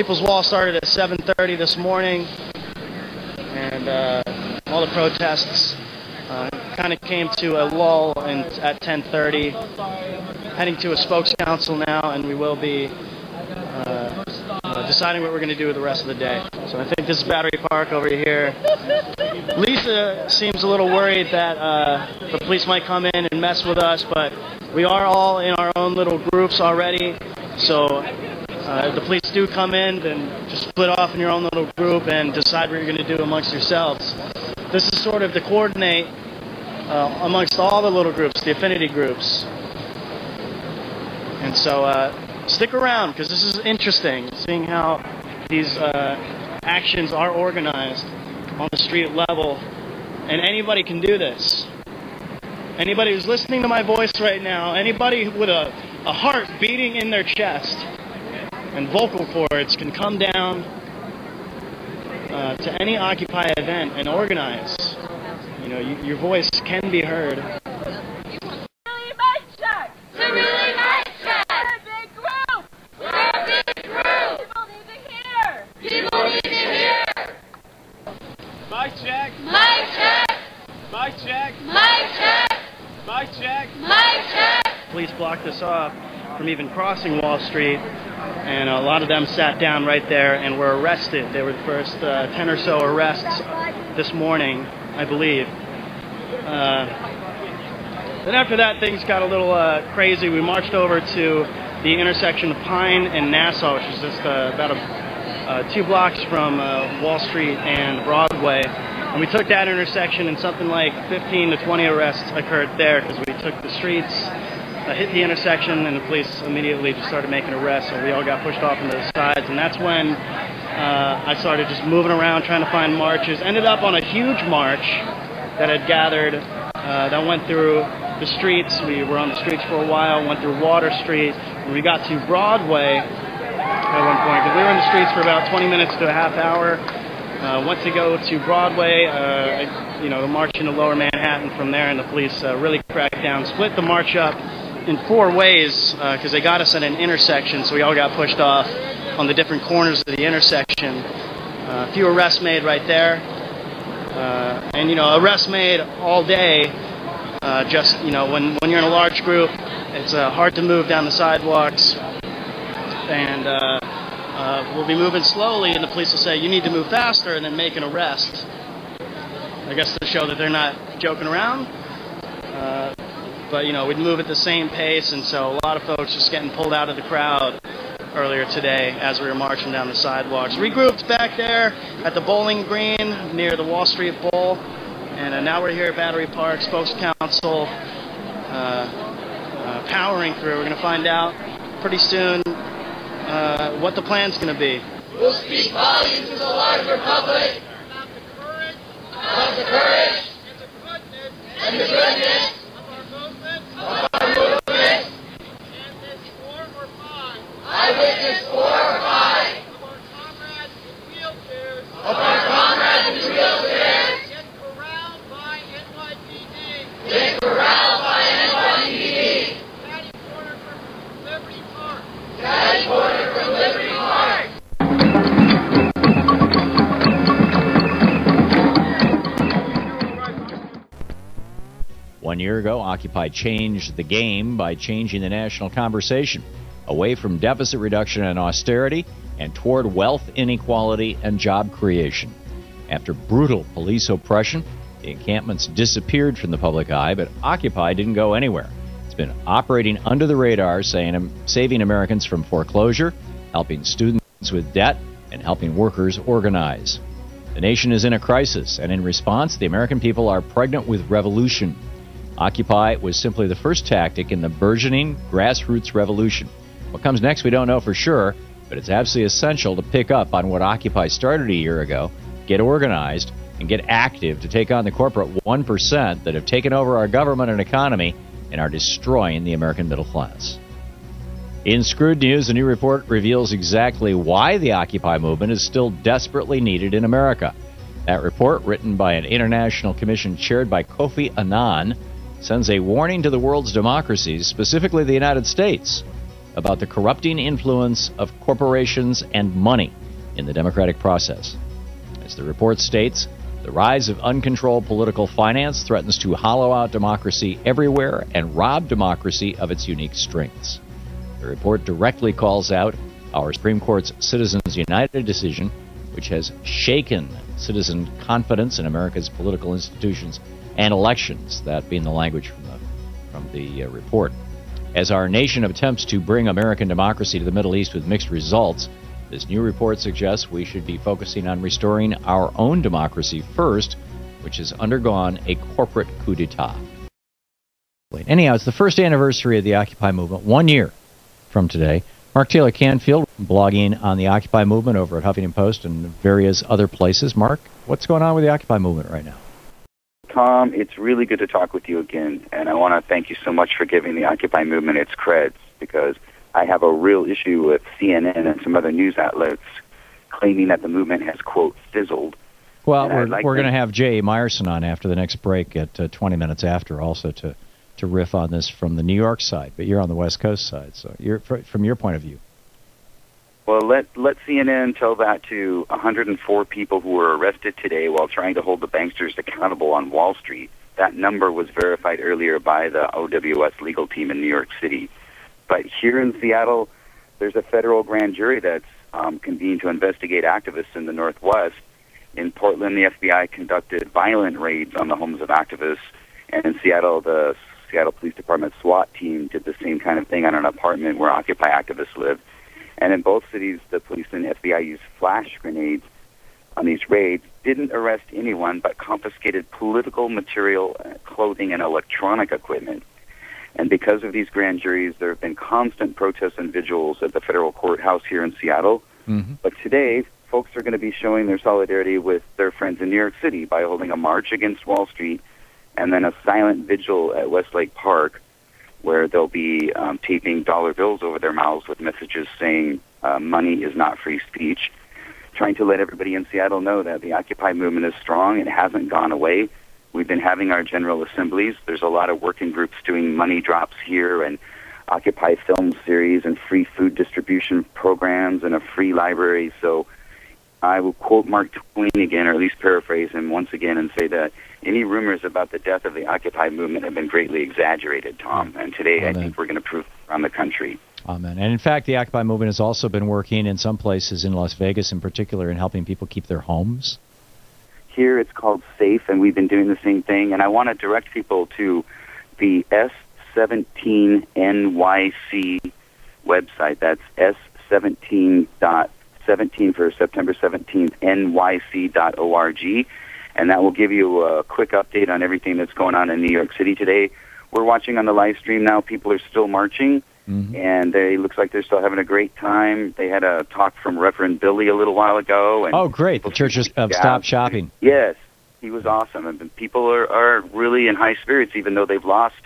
People's Wall started at 7:30 this morning, and all the protests kind of came to a lull at 10:30. Heading to a spokes council now, and we will be deciding what we're going to do with the rest of the day. So I think this is Battery Park over here. Lisa seems a little worried that the police might come in and mess with us, but we are all in our own little groups already. So if the police do come in, then just split off in your own little group and decide what you're going to do amongst yourselves. This is sort of to coordinate amongst all the little groups, the affinity groups. And so stick around, because this is interesting, seeing how these actions are organized on the street level. And anybody can do this. Anybody who's listening to my voice right now, anybody with a heart beating in their chest and vocal cords can come down to any Occupy event and organize. You know, your voice can be heard. Mic check. Mic check. Mic check. Mic check. Mic check. Mic check. Police blocked us off from even crossing Wall Street, and a lot of them sat down right there and were arrested. They were the first 10 or so arrests this morning, I believe. Then after that, things got a little crazy. We marched over to the intersection of Pine and Nassau, which is just about 2 blocks from Wall Street and Broadway. And we took that intersection, and something like 15 to 20 arrests occurred there because we took the streets, hit the intersection, and the police immediately just started making arrests. So we all got pushed off into the sides, and that's when I started just moving around trying to find marches. Ended up on a huge march that had gathered, that went through the streets. We were on the streets for a while, went through Water Street. When we got to Broadway at one point, because we were in the streets for about 20 minutes to a half hour. Went to go to Broadway, the march into Lower Manhattan from there, and the police really cracked down, split the march up in 4 ways because they got us at an intersection, so we all got pushed off on the different corners of the intersection. A few arrests made right there, and arrests made all day. When you're in a large group, it's hard to move down the sidewalks, and we'll be moving slowly, and the police will say, you need to move faster, and then make an arrest. I guess to show that they're not joking around. But we'd move at the same pace, and so a lot of folks just getting pulled out of the crowd earlier today as we were marching down the sidewalks. Regrouped back there at the Bowling Green near the Wall Street Bowl, and now we're here at Battery Park, Spokes Council, powering through. We're going to find out pretty soon what the plan's going to be. We'll speak volumes to the larger public about the courage and the goodness of our movement. I witnessed 4 or 5 of our comrades in wheelchairs get corralled by NYPD. Patty Porter from Liberty Park. 1 year ago, Occupy changed the game by changing the national conversation away from deficit reduction and austerity and toward wealth inequality and job creation. After brutal police oppression, the encampments disappeared from the public eye, but Occupy didn't go anywhere. It's been operating under the radar, saving Americans from foreclosure, helping students with debt, and helping workers organize. The nation is in a crisis, and in response, the American people are pregnant with revolution. Occupy was simply the first tactic in the burgeoning grassroots revolution. What comes next, we don't know for sure, but it's absolutely essential to pick up on what Occupy started a year ago, get organized, and get active to take on the corporate 1% that have taken over our government and economy and are destroying the American middle class. In Screwed News, a new report reveals exactly why the Occupy movement is still desperately needed in America. That report, written by an international commission chaired by Kofi Annan, sends a warning to the world's democracies, specifically the United States. about the corrupting influence of corporations and money in the democratic process. As the report states, the rise of uncontrolled political finance threatens to hollow out democracy everywhere and rob democracy of its unique strengths. The report directly calls out our Supreme Court's Citizens United decision, which has shaken citizen confidence in America's political institutions and elections, that being the language from the report. As our nation attempts to bring American democracy to the Middle East with mixed results, this new report suggests we should be focusing on restoring our own democracy first, which has undergone a corporate coup d'etat. Anyhow, it's the first anniversary of the Occupy movement, 1 year from today. MarkTaylor-Canfiel, blogging on the Occupy movement over at Huffington Post and various other places. Mark, what's going on with the Occupy movement right now? Tom, it's really good to talk with you again, and I want to thank you so much for giving the Occupy movement its creds, because I have a real issue with CNN and some other news outlets claiming that the movement has, quote, fizzled. Well, we're going to have J A Meyerson on after the next break at 20 minutes after, also to riff on this from the New York side, but you're on the West Coast side, so you're from your point of view. Well, let CNN tell that to 104 people who were arrested today while trying to hold the banksters accountable on Wall Street. That number was verified earlier by the OWS legal team in New York City. But here in Seattle, there's a federal grand jury that's convened to investigate activists in the Northwest. In Portland, the FBI conducted violent raids on the homes of activists. And in Seattle, the Seattle Police Department SWAT team did the same kind of thing on an apartment where Occupy activists live. And in both cities, the police and FBI used flash grenades on these raids, didn't arrest anyone, but confiscated political material, clothing, and electronic equipment. And because of these grand juries, there have been constant protests and vigils at the federal courthouse here in Seattle. Mm-hmm. But today, folks are going to be showing their solidarity with their friends in New York City by holding a march against Wall Street and then a silent vigil at Westlake Park, where they'll be taping dollar bills over their mouths with messages saying money is not free speech, trying to let everybody in Seattle know that the Occupy movement is strong and hasn't gone away. We've been having our general assemblies. There's a lot of working groups doing money drops here and Occupy film series and free food distribution programs and a free library. So I will quote Mark Twain again, or at least paraphrase him once again, and say that any rumors about the death of the Occupy movement have been greatly exaggerated, Tom. And today, Amen. I think we're going to prove around the country. Amen. And in fact, the Occupy movement has also been working in some places in Las Vegas in particular in helping people keep their homes. Here it's called SAFE, and we've been doing the same thing. And I want to direct people to the S17NYC website. That's S17.17 for September 17th, NYC.org. And that will give you a quick update on everything that's going on in New York City today. We're watching on the live stream now. People are still marching, and it looks like they're still having a great time. They had a talk from Reverend Billy a little while ago. And oh, great. The Church of Stop Shopping. Yes, he was awesome. And people are really in high spirits, even though they've lost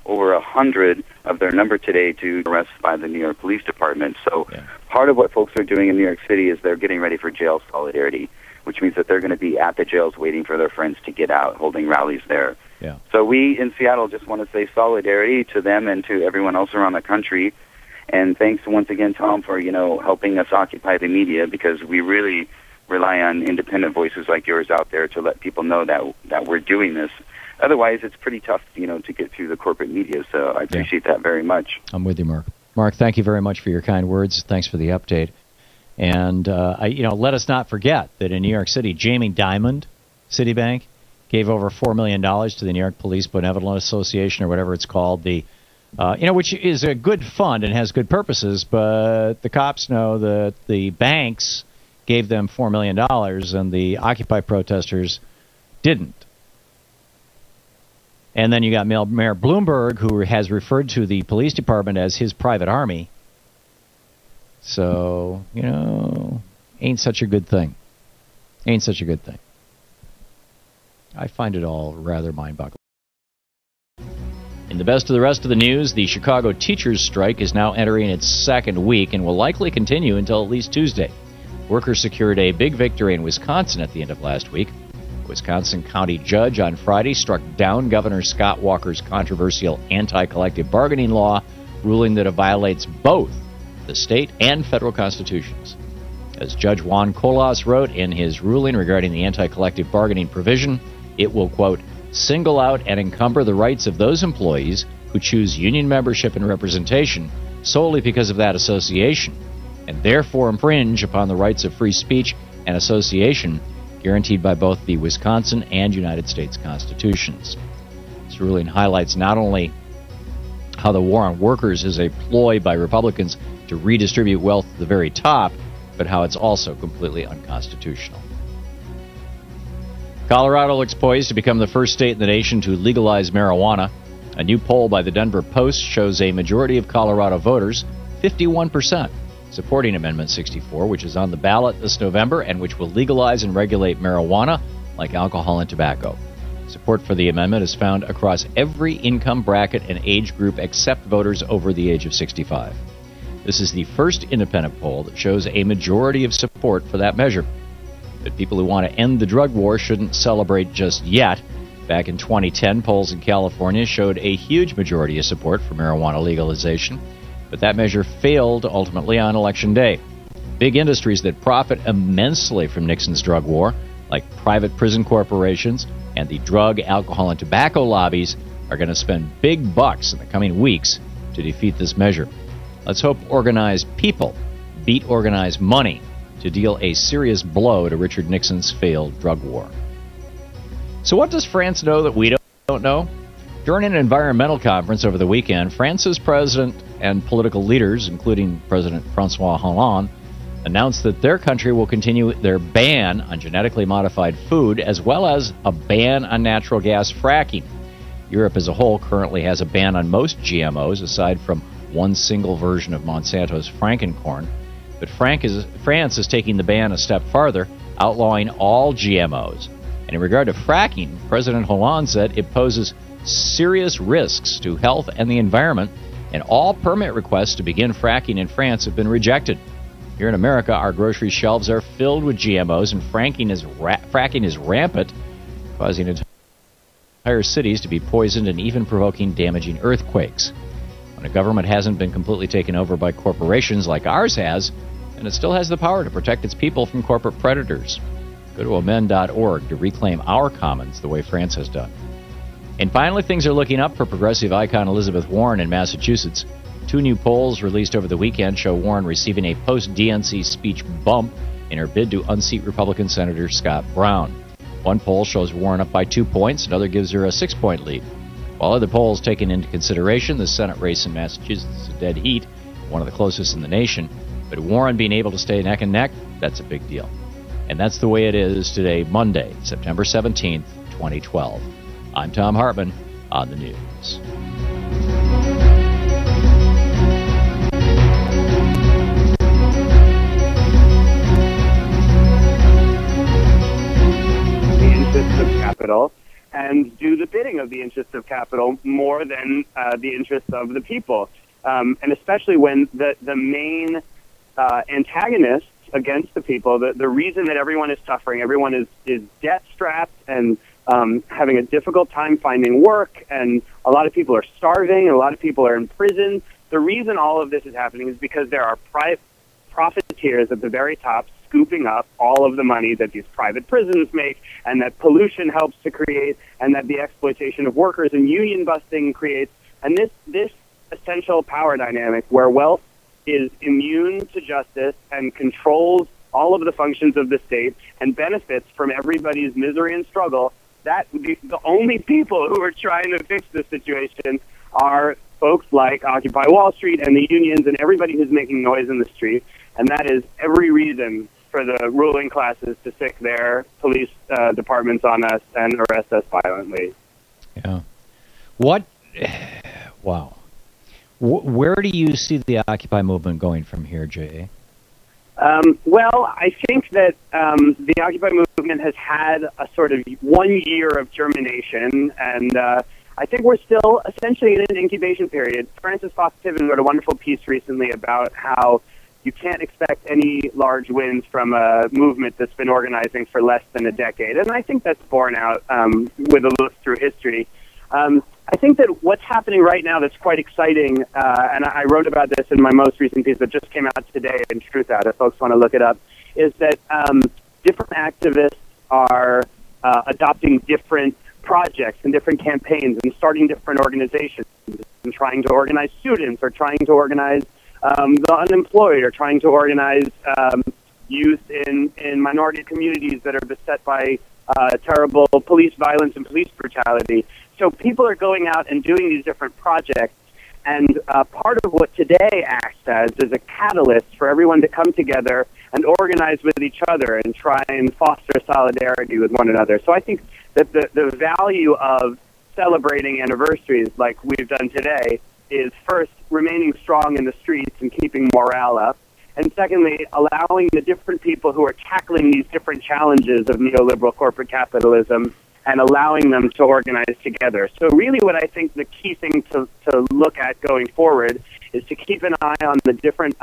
over 100 of their number today to arrest by the New York Police Department. So part of what folks are doing in New York City is they're getting ready for jail solidarity, which means that they're going to be at the jails waiting for their friends to get out, holding rallies there. Yeah. So we in Seattle just want to say solidarity to them and to everyone else around the country. And thanks once again, Tom, for, helping us occupy the media, because we really rely on independent voices like yours out there to let people know that we're doing this. Otherwise, it's pretty tough, to get through the corporate media. So I appreciate that very much. I'm with you, Mark. Mark, thank you very much for your kind words. Thanks for the update. And, let us not forget that in New York City, Jamie Dimon, Citibank, gave over $4 million to the New York Police Benevolent Association, or whatever it's called, which is a good fund and has good purposes, but the cops know that the banks gave them $4 million and the Occupy protesters didn't. And then you got Mayor Bloomberg, who has referred to the police department as his private army. So, ain't such a good thing. Ain't such a good thing. I find it all rather mind-boggling. In the best of the rest of the news, the Chicago teachers' strike is now entering its second week and will likely continue until at least Tuesday. Workers secured a big victory in Wisconsin at the end of last week. A Wisconsin county judge on Friday struck down Governor Scott Walker's controversial anti-collective bargaining law, ruling that it violates both the state and federal constitutions. As Judge Juan Colas wrote in his ruling regarding the anti-collective bargaining provision, it will, quote, single out and encumber the rights of those employees who choose union membership and representation solely because of that association, and therefore infringe upon the rights of free speech and association guaranteed by both the Wisconsin and United States constitutions. This ruling highlights not only how the war on workers is a ploy by Republicans to redistribute wealth to the very top, but how it's also completely unconstitutional. Colorado looks poised to become the first state in the nation to legalize marijuana. A new poll by the Denver Post shows a majority of Colorado voters, 51%, supporting Amendment 64, which is on the ballot this November and which will legalize and regulate marijuana like alcohol and tobacco. Support for the amendment is found across every income bracket and age group except voters over the age of 65. This is the first independent poll that shows a majority of support for that measure. But people who want to end the drug war shouldn't celebrate just yet. Back in 2010, polls in California showed a huge majority of support for marijuana legalization, but that measure failed ultimately on Election Day. Big industries that profit immensely from Nixon's drug war, like private prison corporations and the drug, alcohol, and tobacco lobbies, are going to spend big bucks in the coming weeks to defeat this measure. Let's hope organized people beat organized money to deal a serious blow to Richard Nixon's failed drug war. So what does France know that we don't know? During an environmental conference over the weekend, France's president and political leaders, including President Francois Hollande, announced that their country will continue their ban on genetically modified food as well as a ban on natural gas fracking. Europe as a whole currently has a ban on most GMOs aside from one single version of Monsanto's Frankencorn. But France is taking the ban a step farther, outlawing all GMOs. And in regard to fracking, President Hollande said it poses serious risks to health and the environment, and all permit requests to begin fracking in France have been rejected. Here in America, our grocery shelves are filled with GMOs, and fracking is rampant, causing entire cities to be poisoned and even provoking damaging earthquakes. When a government hasn't been completely taken over by corporations like ours has, and it still has the power to protect its people from corporate predators. Go to amend.org to reclaim our commons the way France has done. And finally, things are looking up for progressive icon Elizabeth Warren in Massachusetts. 2 new polls released over the weekend show Warren receiving a post-DNC speech bump in her bid to unseat Republican Senator Scott Brown. One poll shows Warren up by 2 points, another gives her a 6-point lead. While other polls taken into consideration, the Senate race in Massachusetts is a dead heat, one of the closest in the nation. But Warren being able to stay neck and neck, that's a big deal. And that's the way it is today, Monday, September 17th, 2012. I'm Thom Hartmann on the news. The interests of capital and do the bidding of the interests of capital more than the interests of the people. And especially when the main antagonists against the people, the reason that everyone is suffering, everyone is debt-strapped and having a difficult time finding work, and a lot of people are starving, and a lot of people are in prison. The reason all of this is happening is because there are profiteers at the very top scooping up all of the money that these private prisons make, and that pollution helps to create, and that the exploitation of workers and union busting creates. And this essential power dynamic where wealth is immune to justice and controls all of the functions of the state and benefits from everybody's misery and struggle, that the only people who are trying to fix this situation are folks like Occupy Wall Street and the unions and everybody who's making noise in the street. And that is every reason for the ruling classes to sick their police departments on us and arrest us violently. Yeah. What? Wow. Where do you see the Occupy movement going from here, J.A.? Well, I think that the Occupy movement has had a sort of 1 year of germination, and I think we're still essentially in an incubation period. Francis Fox-Piven wrote a wonderful piece recently about how you can't expect any large wins from a movement that's been organizing for less than a decade, and I think that's borne out with a look through history. I think that what's happening right now that's quite exciting, and I wrote about this in my most recent piece that just came out today in Truth Out, if folks want to look it up, is that different activists are adopting different projects and different campaigns and starting different organizations and trying to organize students or trying to organize the unemployed or trying to organize youth in minority communities that are beset by terrible police violence and police brutality. So people are going out and doing these different projects, and part of what Today acts as is a catalyst for everyone to come together and organize with each other and try and foster solidarity with one another. So I think that the value of celebrating anniversaries like we've done today is first remaining strong in the streets and keeping morale up, and secondly, allowing the different people who are tackling these different challenges of neoliberal corporate capitalism and allowing them to organize together. So really what I think the key thing to look at going forward is to keep an eye on the different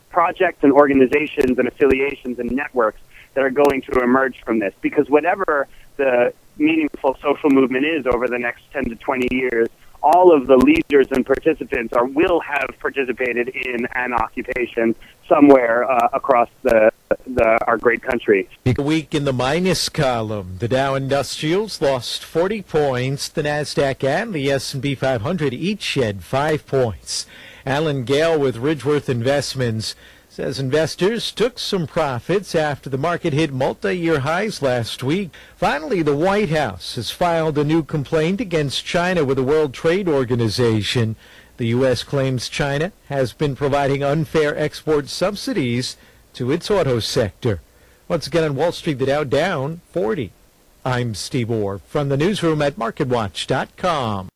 projects and organizations and affiliations and networks that are going to emerge from this. Because whatever the meaningful social movement is over the next 10 to 20 years, all of the leaders and participants will have participated in an occupation somewhere across our great country. A week in the minus column. The Dow Industrials lost 40 points. The NASDAQ and the S&P 500 each shed 5 points. Alan Gale with Ridgeworth Investments says investors took some profits after the market hit multi-year highs last week. Finally, the White House has filed a new complaint against China with the World Trade Organization. The U.S. claims China has been providing unfair export subsidies to its auto sector. Once again on Wall Street, the Dow down 40. I'm Steve Orr from the newsroom at MarketWatch.com.